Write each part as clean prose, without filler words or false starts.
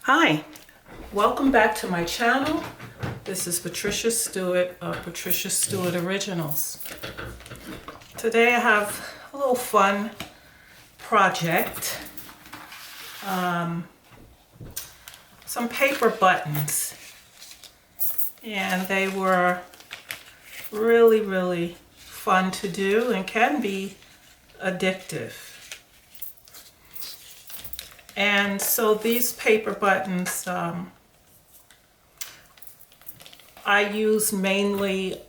Hi, welcome back to my channel. This is Patricia Stuart of Patricia Stuart Originals. Today I have a little fun project. Some paper buttons, and they were really fun to do and can be addictive. And so these paper buttons, I use mainly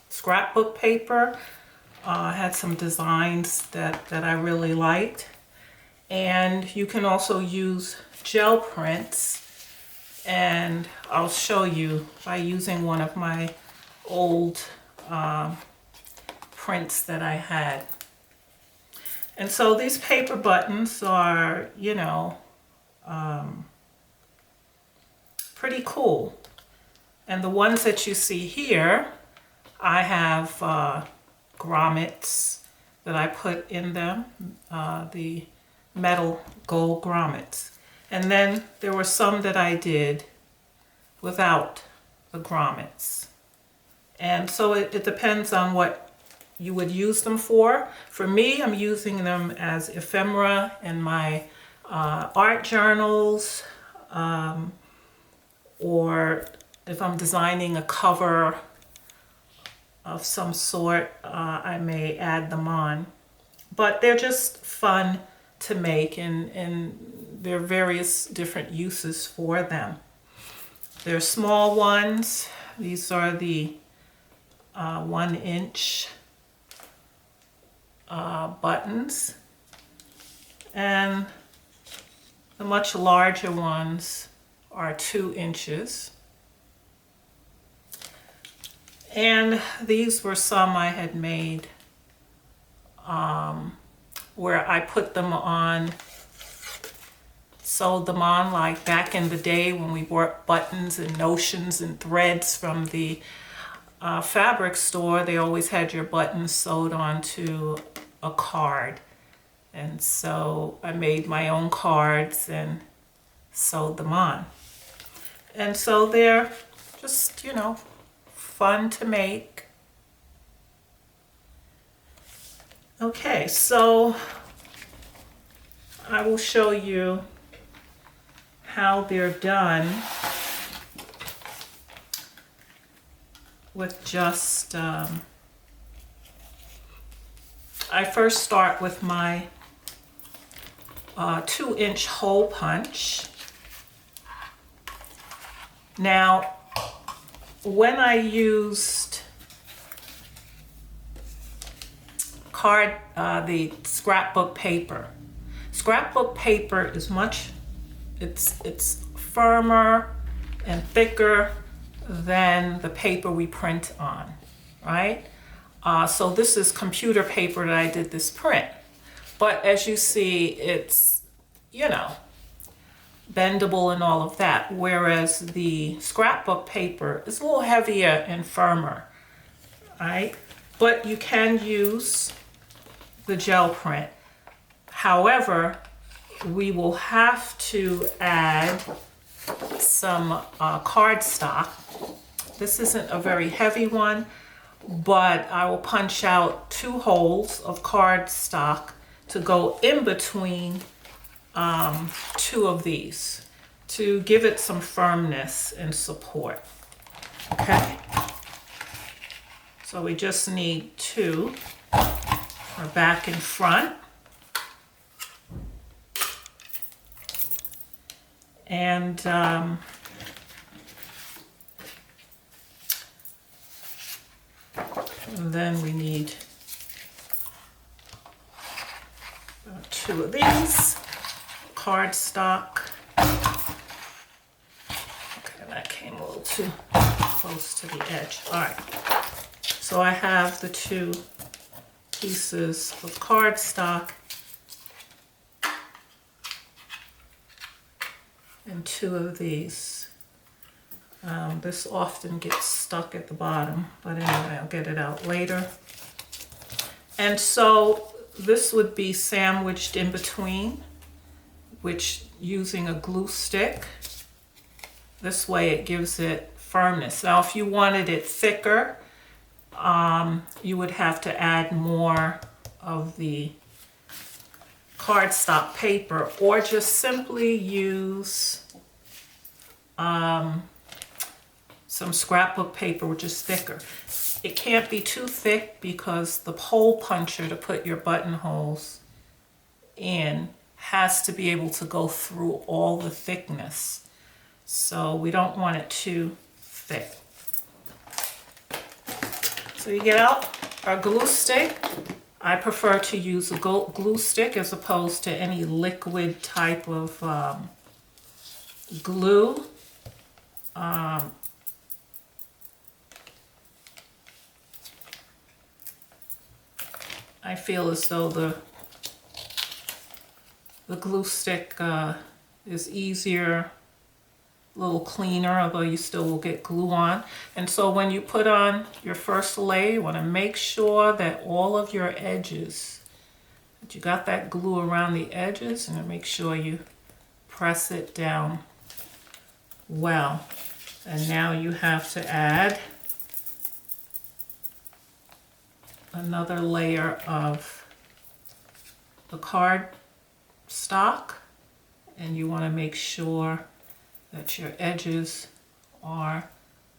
scrapbook paper. I had some designs that I really liked. And you can also use gel prints. And I'll show you by using one of my old prints that I had. And so these paper buttons are, pretty cool. And the ones that you see here, I have grommets that I put in them, the metal gold grommets. And then there were some that I did without the grommets. And so it depends on what you would use them for. For me, I'm using them as ephemera in my art journals, or if I'm designing a cover of some sort, I may add them on. But they're just fun to make, and there are various different uses for them. They're small ones. These are the 1-inch buttons, and the much larger ones are 2 inches. And these were some I had made where I put them on, sewed them on, like back in the day when we bought buttons and notions and threads from the fabric store. They always had your buttons sewed onto a card. And so I made my own cards and sewed them on. And so they're just, fun to make. Okay, so I will show you how they're done with just, I first start with my 2-inch hole punch. Now, when I used the scrapbook paper is it's firmer and thicker than the paper we print on, right? So this is computer paper that I did this print. But as you see, it's, bendable and all of that, whereas the scrapbook paper is a little heavier and firmer, right? But you can use the gel print. However, we will have to add some cardstock. This isn't a very heavy one, but I will punch out 2 holes of cardstock to go in between 2 of these to give it some firmness and support. Okay, so we just need 2 for back and front. And then we need 2 of these. Cardstock. Okay, that came a little too close to the edge. All right, so I have the 2 pieces of cardstock and 2 of these. This often gets stuck at the bottom, but anyway, I'll get it out later. And so this would be sandwiched in between, which using a glue stick. This way it gives it firmness. Now if you wanted it thicker, you would have to add more of the cardstock paper, or just simply use some scrapbook paper, which is thicker. It can't be too thick because the hole puncher to put your buttonholes in has to be able to go through all the thickness. So we don't want it too thick. So you get out our glue stick. I prefer to use a glue stick as opposed to any liquid type of glue. I feel as though the glue stick is easier, a little cleaner, although you still will get glue on. And so when you put on your first layer, you want to make sure that all of your edges, that you got that glue around the edges, and make sure you press it down well. And now you have to add another layer of the card stock, and you want to make sure that your edges are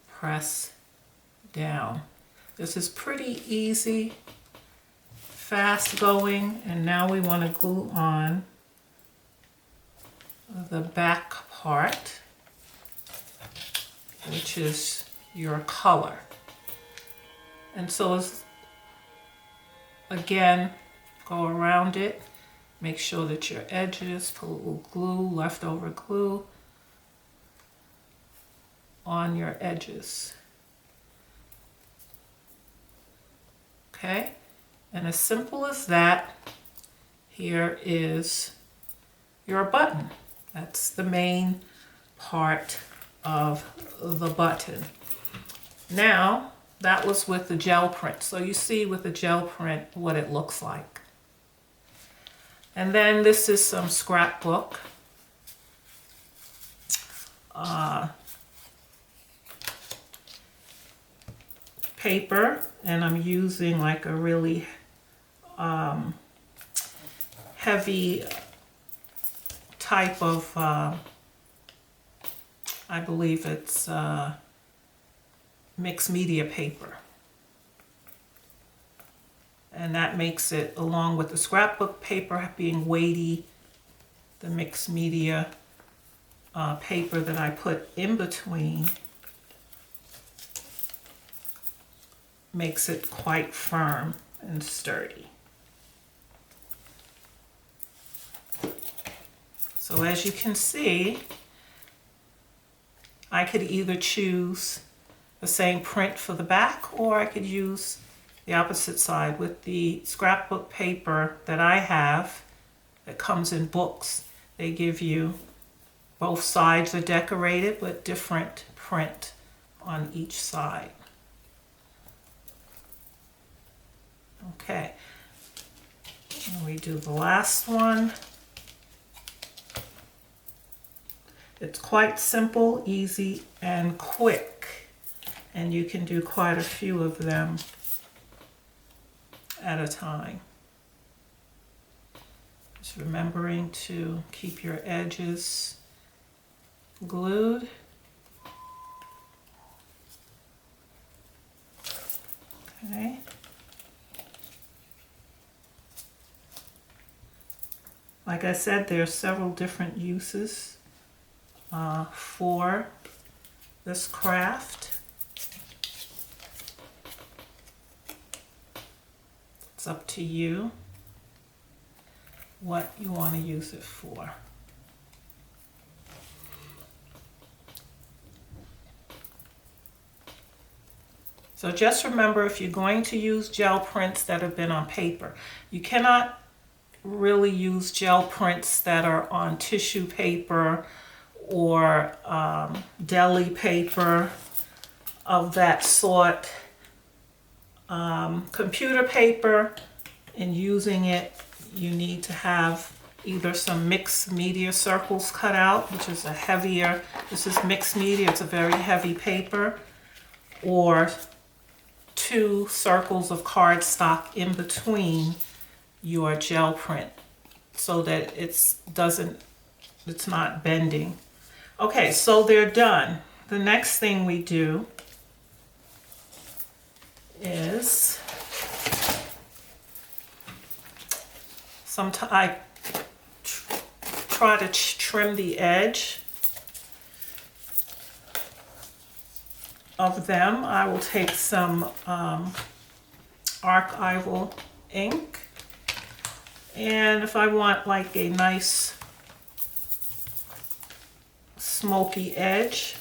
pressed down. This is pretty easy, fast going, and now we want to glue on the back part, which is your color. And so again, go around it, make sure that your edges, put a little glue, leftover glue on your edges. Okay, and as simple as that, here is your button. That's the main part of the button. Now, that was with the gel print. So you see with the gel print what it looks like. And then this is some scrapbook. Paper, and I'm using like a really heavy type of, I believe it's mixed media paper. And that makes it, along with the scrapbook paper being weighty, the mixed media paper that I put in between makes it quite firm and sturdy. So as you can see, I could either choose the same print for the back, or I could use the opposite side. With the scrapbook paper that I have that comes in books, they give you both sides are decorated but different print on each side. Okay, and we do the last one. It's quite simple, easy, and quick, and you can do quite a few of them at a time. Just remembering to keep your edges glued. Okay. Like I said, there are several different uses for this craft. It's up to you what you want to use it for. So just remember, if you're going to use gel prints that have been on paper, you cannot really use gel prints that are on tissue paper or deli paper of that sort. Computer paper, in using it, you need to have either some mixed media circles cut out, which is a heavier, this is mixed media, it's a very heavy paper, or 2 circles of cardstock in between your gel print so that it's not bending. Okay, so they're done. The next thing we do is I try to trim the edge of them. I will take some archival ink, and if I want like a nice smoky edge,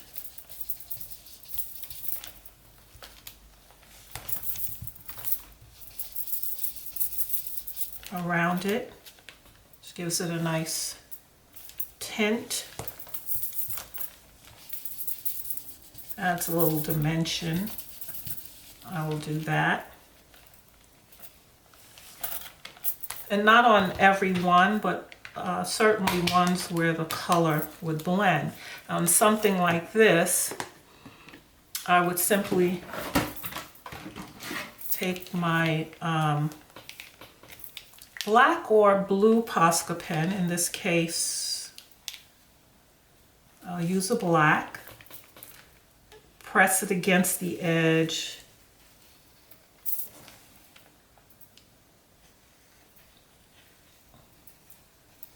around it, just gives it a nice tint, adds a little dimension. I will do that. And not on every one, but certainly ones where the color would blend. On something like this, I would simply take my black or blue Posca pen. In this case, I'll use a black. Press it against the edge.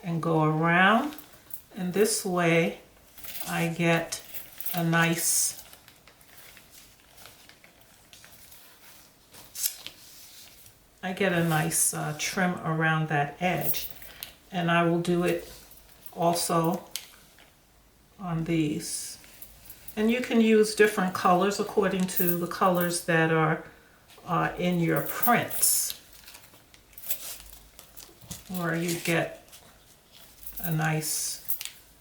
And go around. And this way, I get a nice trim around that edge. And I will do it also on these. And you can use different colors according to the colors that are in your prints, where you get a nice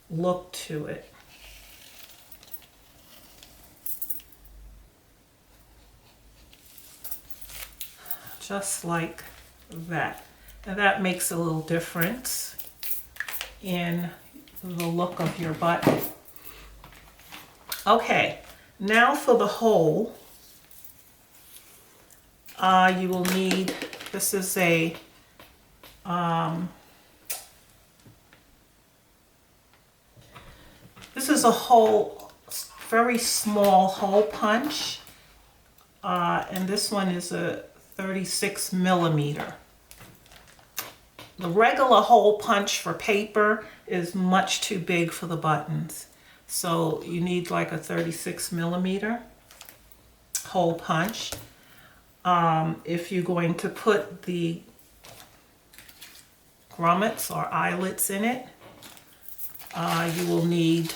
look to it. Just like that. And that makes a little difference in the look of your button. Okay, now for the hole, you will need, this is a hole, very small hole punch, and this one is a 36 millimeter. The regular hole punch for paper is much too big for the buttons. So you need like a 36 millimeter hole punch. If you're going to put the grommets or eyelets in it, you will need,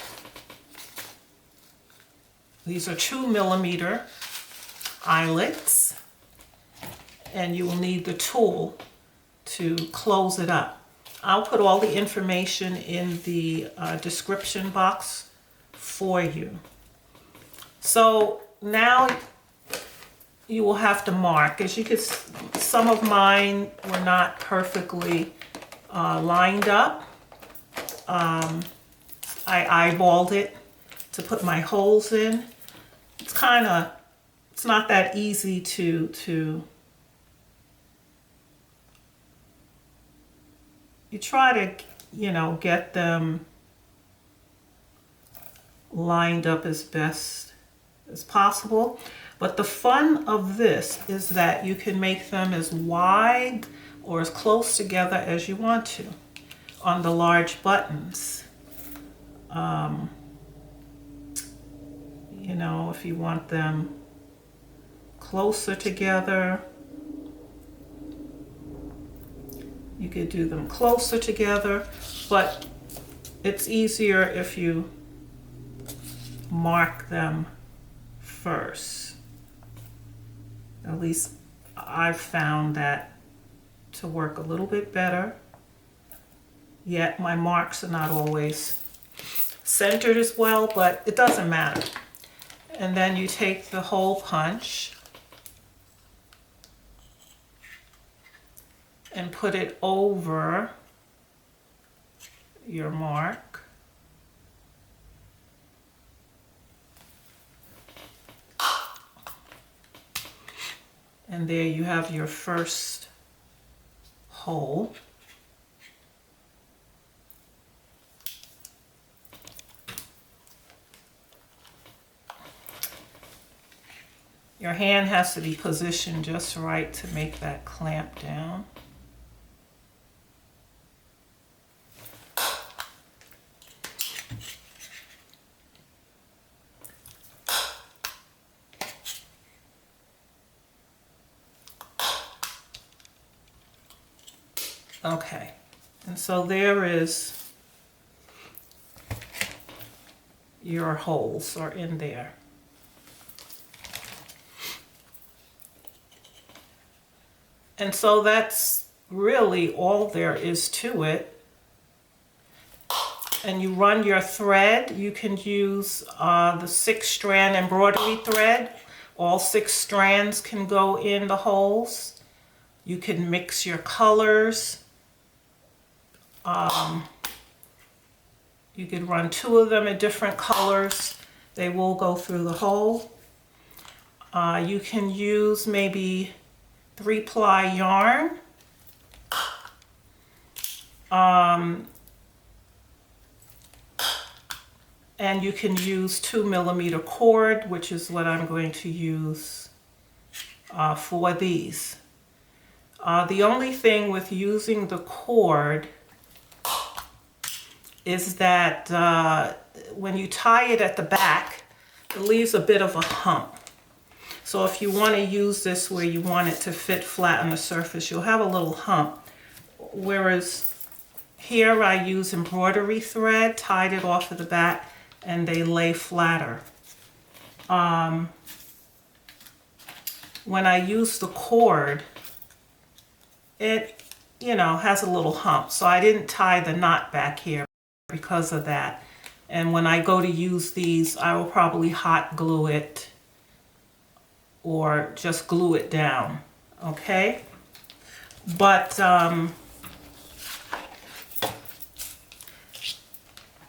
these are 2 millimeter eyelets, and you will need the tool to close it up. I'll put all the information in the description box for you. So now you will have to mark. As you can, some of mine were not perfectly lined up. I eyeballed it to put my holes in. It's not that easy to you try to, you know, get them lined up as best as possible. But the fun of this is that you can make them as wide or as close together as you want to on the large buttons. You know, if you want them closer together, you could do them closer together, but it's easier if you mark them first. At least I've found that to work a little bit better. Yet my marks are not always centered as well, but it doesn't matter. And then you take the hole punch and put it over your mark. And there you have your first hole. Your hand has to be positioned just right to make that clamp down. Okay, and so there is your holes are in there. And so that's really all there is to it. And you run your thread. You can use the 6-strand embroidery thread. All 6 strands can go in the holes. You can mix your colors. You could run 2 of them in different colors. They will go through the hole. You can use maybe 3-ply yarn. And you can use 2mm cord, which is what I'm going to use for these. The only thing with using the cord is that when you tie it at the back, it leaves a bit of a hump. So if you want to use this where you want it to fit flat on the surface, you'll have a little hump. Whereas here I use embroidery thread, tied it off of the back, and they lay flatter. When I use the cord, it, has a little hump. So I didn't tie the knot back here because of that. And when I go to use these, I will probably hot glue it or just glue it down, okay? But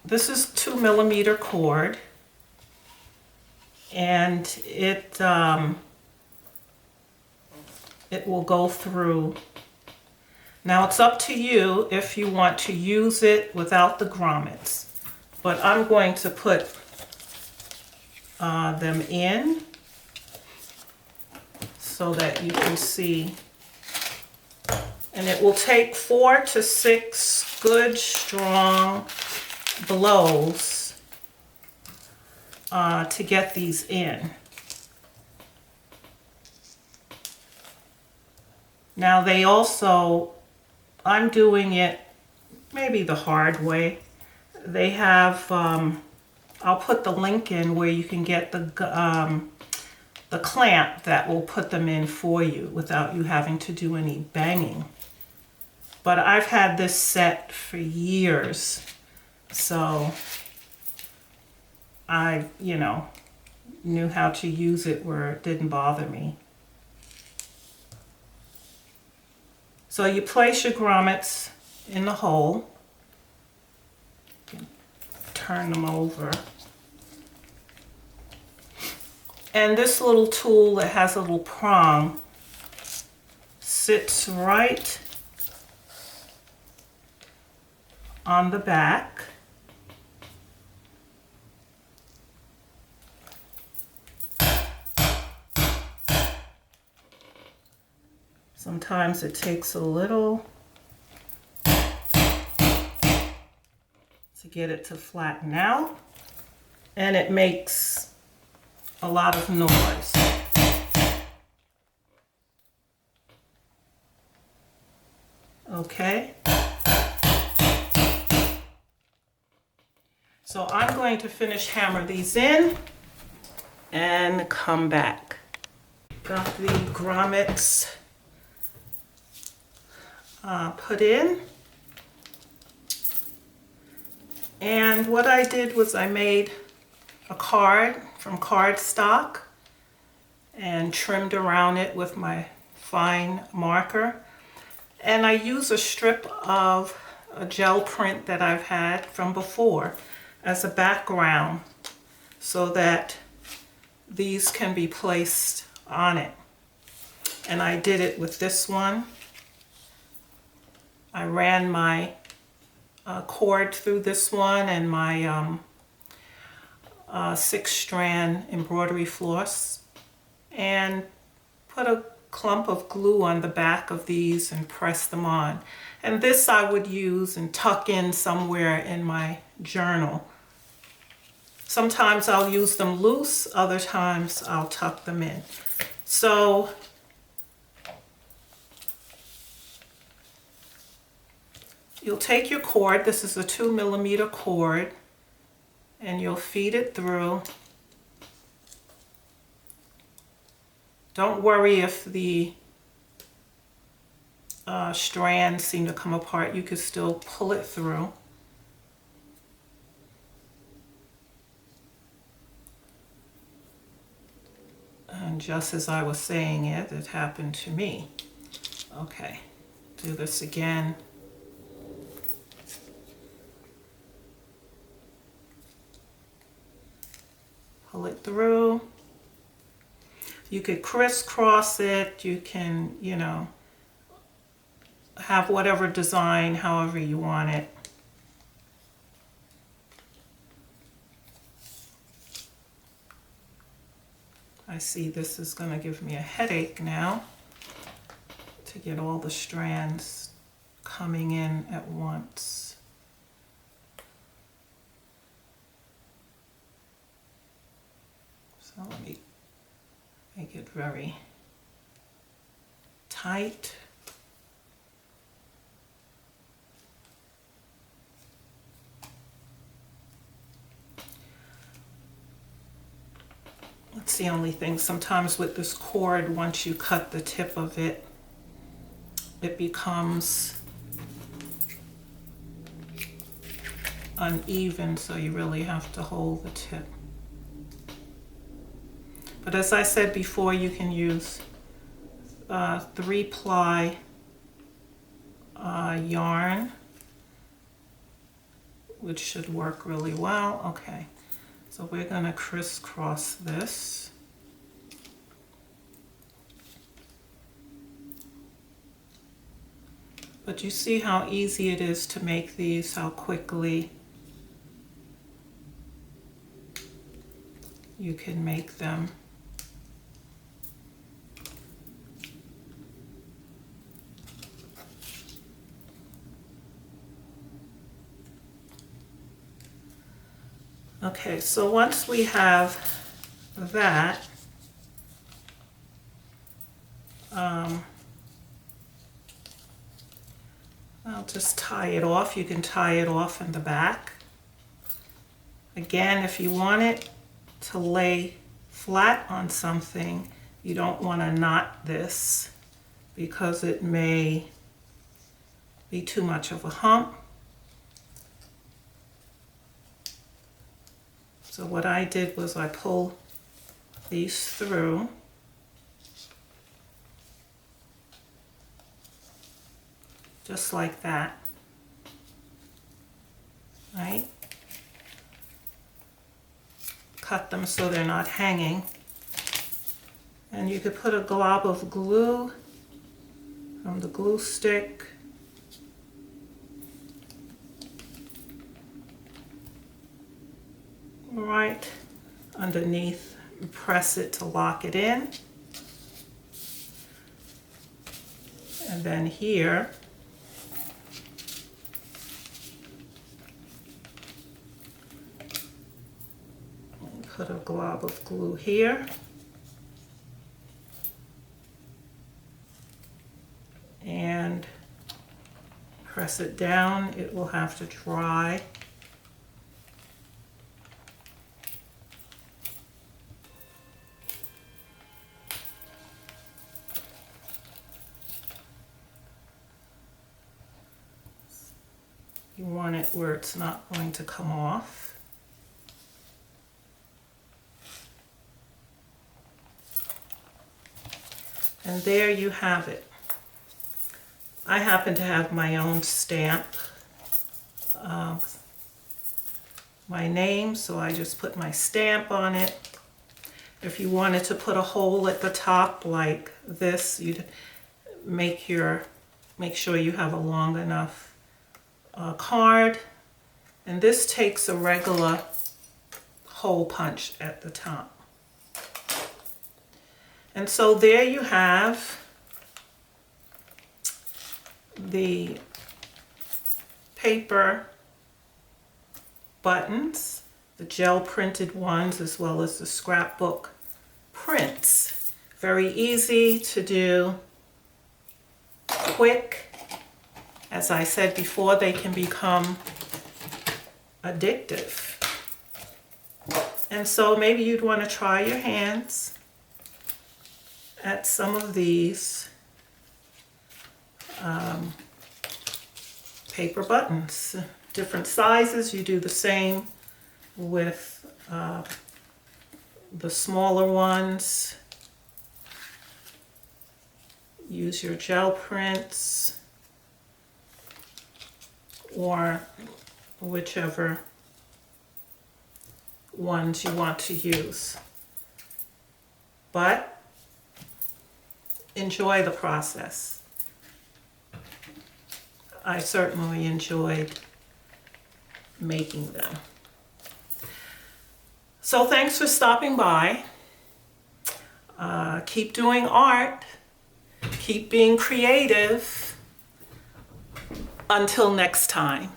this is 2mm cord, and it will go through. Now it's up to you if you want to use it without the grommets, but I'm going to put them in so that you can see. And it will take 4 to 6 good strong blows to get these in. Now they also, I'm doing it maybe the hard way. They have, I'll put the link in where you can get the clamp that will put them in for you without you having to do any banging. But I've had this set for years, so I, knew how to use it where it didn't bother me. So you place your grommets in the hole. You can turn them over. And this little tool that has a little prong sits right on the back. Sometimes it takes a little to get it to flatten out, and it makes a lot of noise. Okay. So I'm going to finish hammer these in and come back. Got the grommets put in. And what I did was I made a card from cardstock and trimmed around it with my fine marker. And I use a strip of a gel print that I've had from before as a background so that these can be placed on it. And I did it with this one. I ran my cord through this one and my 6-strand embroidery floss, and put a clump of glue on the back of these and press them on. And this I would use and tuck in somewhere in my journal. Sometimes I'll use them loose, other times I'll tuck them in. So you'll take your cord, this is a 2mm cord, and you'll feed it through. Don't worry if the strands seem to come apart, you could still pull it through. And just as I was saying it, it happened to me. Okay, do this again. Pull it through. You could crisscross it, you can, you know, have whatever design, however you want it. I see this is going to give me a headache now to get all the strands coming in at once. So let me make it very tight. That's the only thing. Sometimes with this cord, once you cut the tip of it, it becomes uneven, so you really have to hold the tip. But as I said before, you can use 3-ply yarn, which should work really well. Okay, so we're going to crisscross this. But you see how easy it is to make these, how quickly you can make them. Okay, so once we have that, I'll just tie it off. You can tie it off in the back. Again, if you want it to lay flat on something, you don't want to knot this because it may be too much of a hump. So what I did was I pulled these through. Just like that, right? Cut them so they're not hanging. And you could put a glob of glue from the glue stick. Right underneath, and press it to lock it in. And then here, put a glob of glue here. And press it down. It will have to dry. You want it where it's not going to come off. And there you have it. I happen to have my own stamp my name, so I just put my stamp on it. If you wanted to put a hole at the top like this, you'd make sure you have a long enough card. And this takes a regular hole punch at the top. And so there you have the paper buttons, the gel printed ones, as well as the scrapbook prints. Very easy to do, quick. As I said before, they can become addictive. And so maybe you'd want to try your hands at some of these paper buttons. Different sizes. You do the same with the smaller ones. Use your gel prints or whichever ones you want to use. But enjoy the process. I certainly enjoyed making them. So thanks for stopping by. Keep doing art. Keep being creative. Until next time.